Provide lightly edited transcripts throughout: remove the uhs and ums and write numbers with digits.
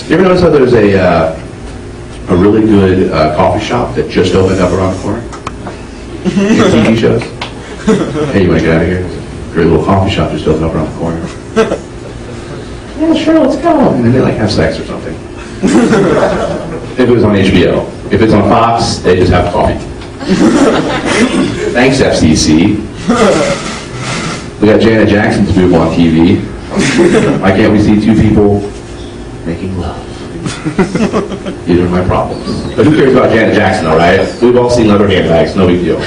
You ever notice how there's a really good coffee shop that just opened up around the corner? TV shows. Hey, you want to get out of here? Great little coffee shop just opened up around the corner. Yeah, sure, let's go. And then they like have sex or something. If it was on HBO. If it's on Fox, they just have coffee. Thanks, FCC. We got Janet Jackson's boob on TV. Why can't we see two people making love? These are my problems. But who cares about Janet Jackson, all right? We've all seen leather handbags, no big deal.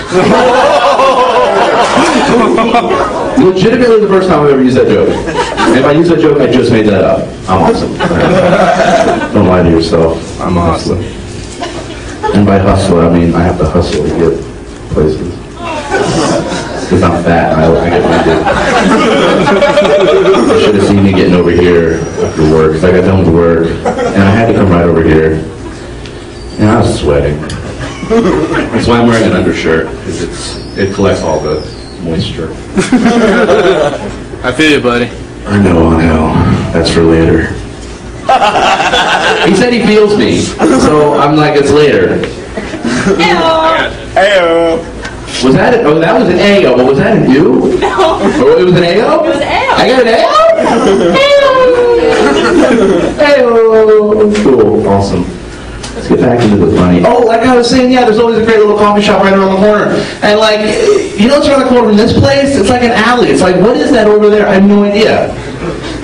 Legitimately the first time I've ever used that joke. And if I use that joke, I just made that up. I'm awesome. Don't lie to yourself. I'm awesome. And by hustle, I mean I have to hustle to get places. Because I'm fat and I get winded. You should have seen me getting over here after work. Because I got done with work and I had to come right over here. And I was sweating. That's why I'm wearing an undershirt. Because it collects all the moisture. I feel you, buddy. I know. That's for later. He said he feels me. So I'm like, it's later. Ayo. Was that it? Oh, that was an A-O, but was that an U? No. Oh, it was an A-O? It was A-O. I got an A-O? A-O. Cool, awesome. Let's get back into the funny. Oh, like I was saying, yeah, there's always a great little coffee shop right around the corner. And like, you know what's around the corner from this place? It's like an alley. It's like, what is that over there? I have no idea.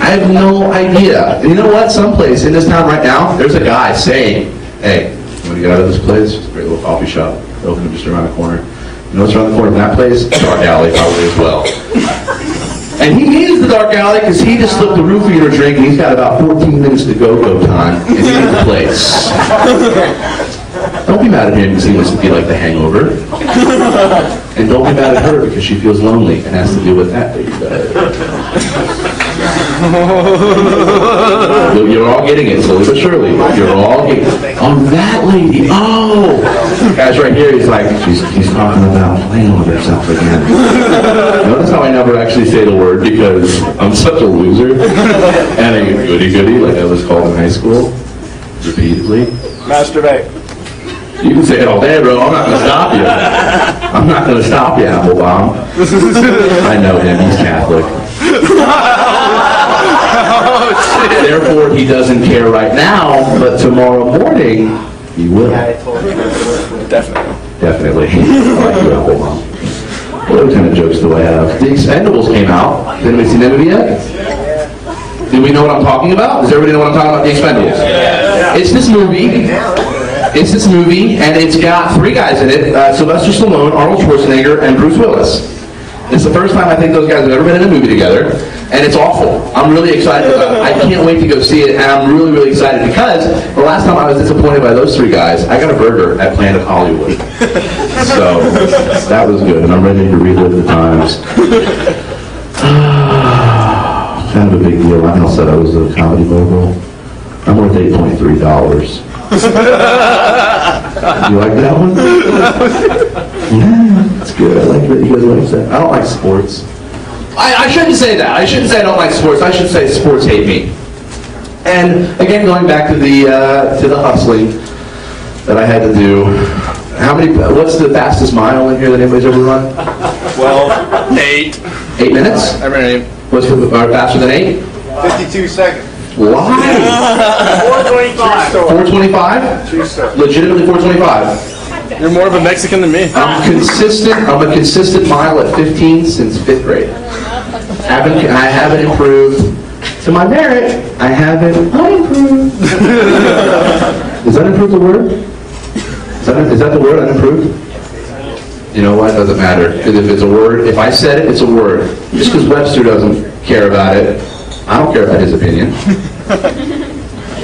I have no idea. And you know what? Someplace in this town right now, there's a guy saying, hey, you want to get out of this place? It's a great little coffee shop. Open up just around the corner. You know what's around the corner from that place? Dark alley, probably as well. And he needs the dark alley because he just slipped the roof heater drink and he's got about 14 minutes to go time and he needs the place. Don't be mad at him because he wants to be like the Hangover. And don't be mad at her because she feels lonely and has to deal with that baby bed. You're all getting it, slowly but surely. You're all getting it. Oh, that lady. Oh! Guys, right here, he's like, he's talking about playing with herself again. Notice how I never actually say the word because I'm such a loser. And a goody-goody, like I was called in high school. Repeatedly. Masturbate. You can say it all day, bro. I'm not going to stop you. I'm not going to stop you, Applebomb. I know him. He's Catholic. Oh, shit. Therefore, he doesn't care right now, but tomorrow morning, he will. Definitely. Definitely. I like you, Applebomb. What other kind of jokes do I have? The Expendables came out. Has anybody seen that movie yet? Do we know what I'm talking about? Does everybody know what I'm talking about? The Expendables. It's this movie. And it's got three guys in it, Sylvester Stallone, Arnold Schwarzenegger, and Bruce Willis. It's the first time I think those guys have ever been in a movie together, and it's awful. I'm really excited about it. I can't wait to go see it, and I'm really, really excited because the last time I was disappointed by those three guys, I got a burger at Planet Hollywood. So, that was good, and I'm ready to relive the times. Kind of a big deal. I know said I was a comedy mogul. I'm worth $8.3. You like that one? Yeah, that's good. I like that you guys like that. I don't like sports. I shouldn't say that. I shouldn't say I don't like sports. I should say sports hate me. And again, going back to the hustling that I had to do. What's the fastest mile in here that anybody's ever run? Well, 8. 8 minutes? I ran 8. What's faster than 8? 52 seconds. Why? 425. 425? True story. Legitimately 425. You're more of a Mexican than me. I'm a consistent mile at 15 since 5th grade. I haven't improved. To my merit, I haven't unimproved. Is unimproved a word? Is that the word, unimproved? You know what? It doesn't matter. Because if it's a word, if I said it, it's a word. Just because Webster doesn't care about it, I don't care about his opinion. I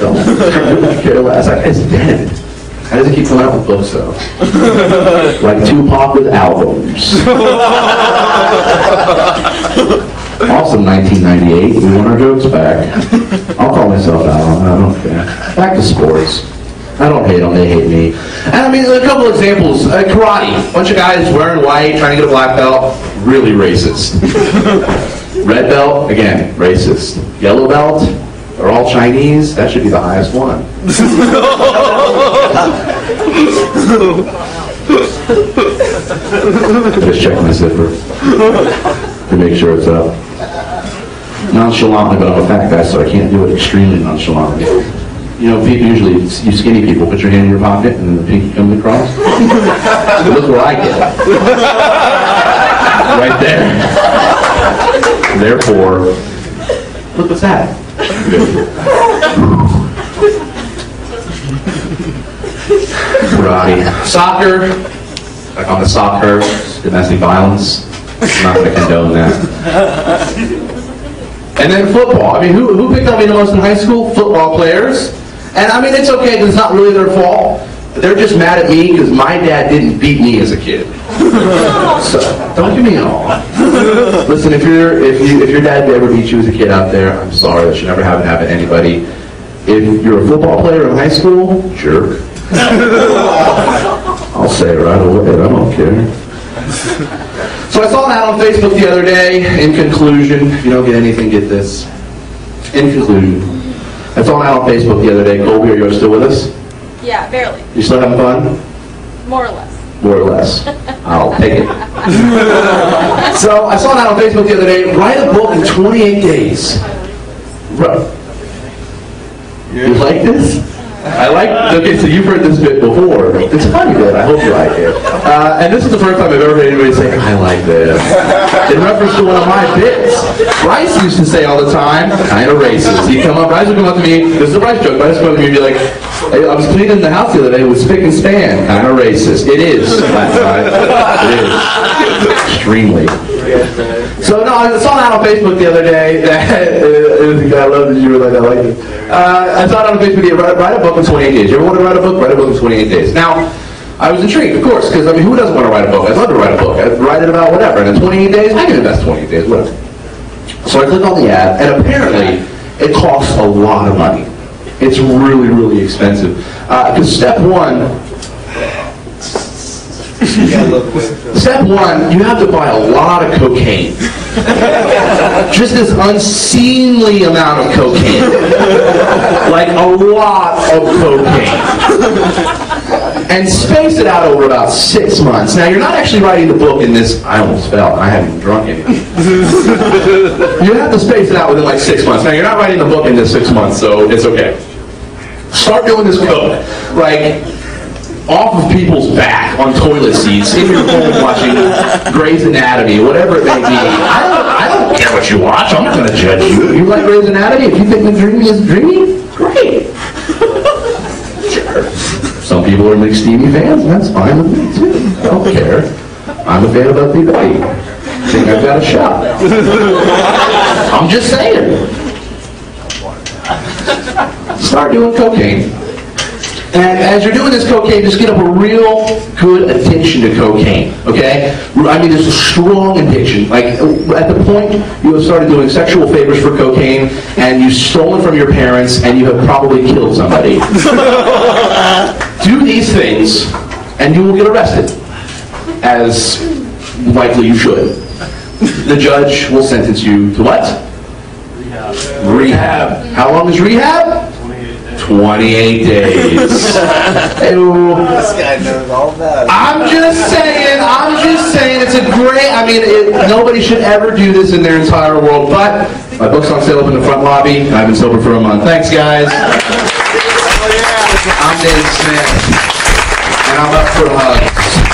don't care less. It's dead. How does it keep coming out with books, though? Like Tupac with albums. Awesome, 1998. We want our jokes back. I'll call myself out on that. I don't care. Back to sports. I don't hate them. They hate me. And I mean, a couple examples. Karate. Bunch of guys wearing white, trying to get a black belt. Really racist. Red belt, again, racist. Yellow belt, They're all Chinese. That should be the highest one. Just checking the zipper to make sure it's up. Nonchalantly, but I'm a fat guy, so I can't do it extremely nonchalantly. You know, people usually, you skinny people, put your hand in your pocket and then the pinky comes across. So look where I get it. Right there. Therefore, look what's that? Karate. Soccer. Like on the soccer, domestic violence. I'm not going to condone that. And then football. I mean, who picked on me the most in high school? Football players. And I mean, it's okay because it's not really their fault. They're just mad at me because my dad didn't beat me as a kid. So don't give me all. Listen, if your dad ever beat you as a kid out there, I'm sorry. That should never happen to anybody. If you're a football player in high school, jerk. I'll say it right away. I don't care. So I saw that on Facebook the other day. In conclusion, if you don't get anything, get this. In conclusion, I saw that on Facebook the other day. Colby, are you still with us? Yeah, barely. You still having fun? More or less. More or less. I'll take it. So I saw that on Facebook the other day. Write a book in 28 days. You like this? Okay, so you've heard this bit before. It's funny bit, I hope you like it. And this is the first time I've ever heard anybody say, I like this. In reference to one of my bits. Bryce used to say all the time, kind of racist. Bryce would come up to me, this is a Bryce joke, Bryce would come up to me and be like, hey, I was cleaning the house the other day with spick and span, kind of racist. It is, last night. It is. Extremely. So no, I saw that on Facebook the other day. I love that you were like, I like it. I saw it on Facebook. Write a book in 28 days. You ever want to write a book? Write a book in 28 days. Now, I was intrigued, of course, because I mean, who doesn't want to write a book? I'd love to write a book. I'd write it about whatever. And in 28 days, I can invest 28 days, whatever. So I clicked on the ad, and apparently, it costs a lot of money. It's really, really expensive. Because step one, you have to buy a lot of cocaine. Just this unseemly amount of cocaine. Like a lot of cocaine. And space it out over about 6 months. Now, you're not actually writing the book in this, I almost fell, I haven't even drunk anything. You have to space it out within like 6 months. Now, you're not writing the book in this 6 months, so it's okay. Start doing this coke. Like, off of people's back on toilet seats in your home watching Grey's Anatomy, whatever it may be. I don't care what you watch. I'm not going to judge you. You like Grey's Anatomy? If you think the dreamy is dreamy, great. Sure. Some people are McSteamy fans, and that's fine with me too. I don't care. I'm a fan of Ugly Betty. I think I've got a shot. I'm just saying. Start doing cocaine. And as you're doing this cocaine, just get up a real good addiction to cocaine, okay? I mean, there's a strong addiction. Like, at the point you have started doing sexual favors for cocaine, and you've stolen from your parents, and you have probably killed somebody. Do these things, and you will get arrested, as likely you should. The judge will sentence you to what? Rehab. How long is rehab? 28 days. This guy knows all about it. I'm just saying, it's a great, I mean, nobody should ever do this in their entire world, but my book's on sale up in the front lobby, and I've been sober for a month. Thanks, guys. I'm Dave Smith, and I'm up for hugs.